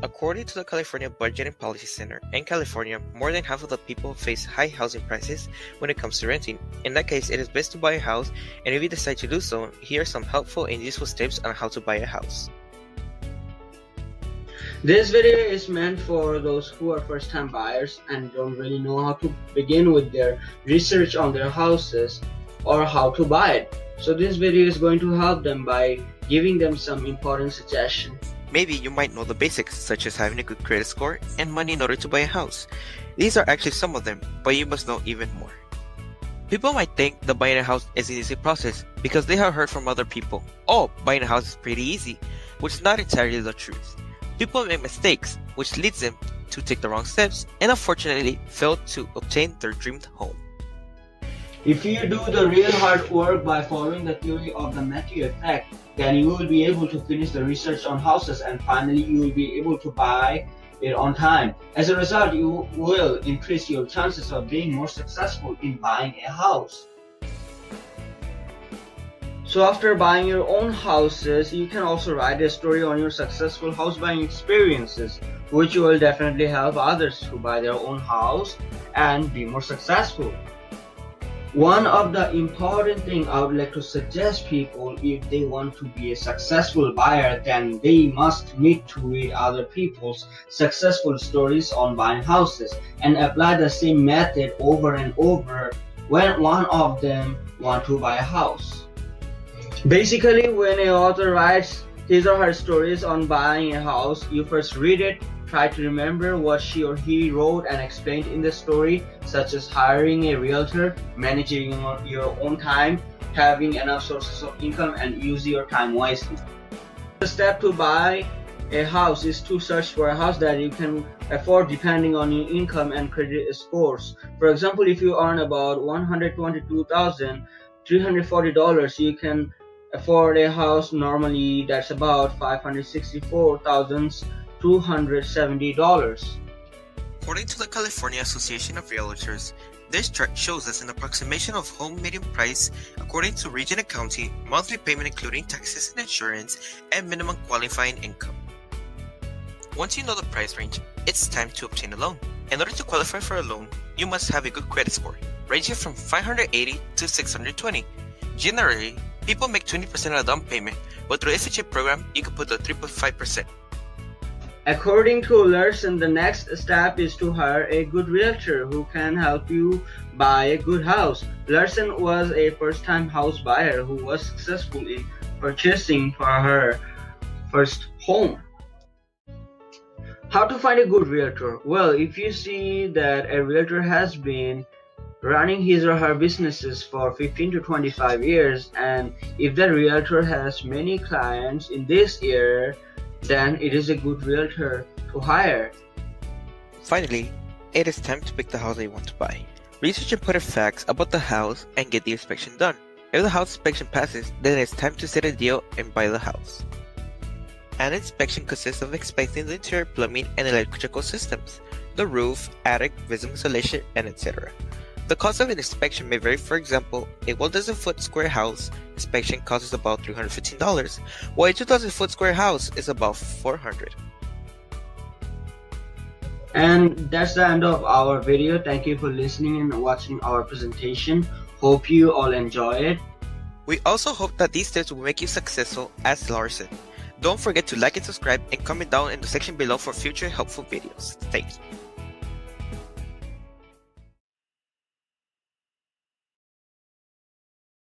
According to the California Budgeting Policy Center, in California, more than half of the people face high housing prices when it comes to renting. In that case, it is best to buy a house, and if you decide to do so, here are some helpful and useful tips on how to buy a house. This video is meant for those who are first-time buyers and don't really know how to begin with their research on their houses or how to buy it. So this video is going to help them by giving them some important suggestions. Maybe you might know the basics, such as having a good credit score and money in order to buy a house. These are actually some of them, but you must know even more. People might think that buying a house is an easy process because they have heard from other people, "Oh, buying a house is pretty easy," which is not entirely the truth. People make mistakes, which leads them to take the wrong steps and unfortunately fail to obtain their dreamed home. If you do the real hard work by following the theory of the Matthew effect, then you will be able to finish the research on houses and finally you will be able to buy it on time. As a result, you will increase your chances of being more successful in buying a house. So after buying your own houses, you can also write a story on your successful house buying experiences, which will definitely help others to buy their own house and be more successful. One of the important things I would like to suggest people, if they want to be a successful buyer, then they must need to read other people's successful stories on buying houses and apply the same method over and over when one of them want to buy a house. Basically, when an author writes his or her stories on buying a house, you first read it, try to remember what she or he wrote and explained in the story, such as hiring a realtor, managing your own time, having enough sources of income, and use your time wisely. The step to buy a house is to search for a house that you can afford depending on your income and credit scores. For example, if you earn about $122,340, you can afford a house normally that's about $564,270. According to the California Association of Realtors, this chart shows us an approximation of home median price according to region and county, monthly payment including taxes and insurance, and minimum qualifying income. Once you know the price range, it's time to obtain a loan. In order to qualify for a loan, you must have a good credit score, ranging from 580 to 620. Generally, people make 20% of the down payment, but through the FHA program, you can put the 3.5%. According to Larson, the next step is to hire a good realtor who can help you buy a good house. Larson was a first-time house buyer who was successful in purchasing for her first home. How to find a good realtor? Well, if you see that a realtor has been running his or her businesses for 15 to 25 years, and if the realtor has many clients in this year, then it is a good realtor to hire. Finally, it is time to pick the house that you want to buy. Research important facts about the house and get the inspection done. If the house inspection passes, then it's time to set a deal and buy the house. An inspection consists of inspecting the interior plumbing and electrical systems, the roof, attic, visible insulation, and etc. The cost of an inspection may vary. For example, a 1,000 foot square house inspection costs about $315, while a 2,000 foot square house is about $400. And that's the end of our video. Thank you for listening and watching our presentation. Hope you all enjoy it. We also hope that these tips will make you successful as Larson. Don't forget to like and subscribe and comment down in the section below for future helpful videos. Thank you.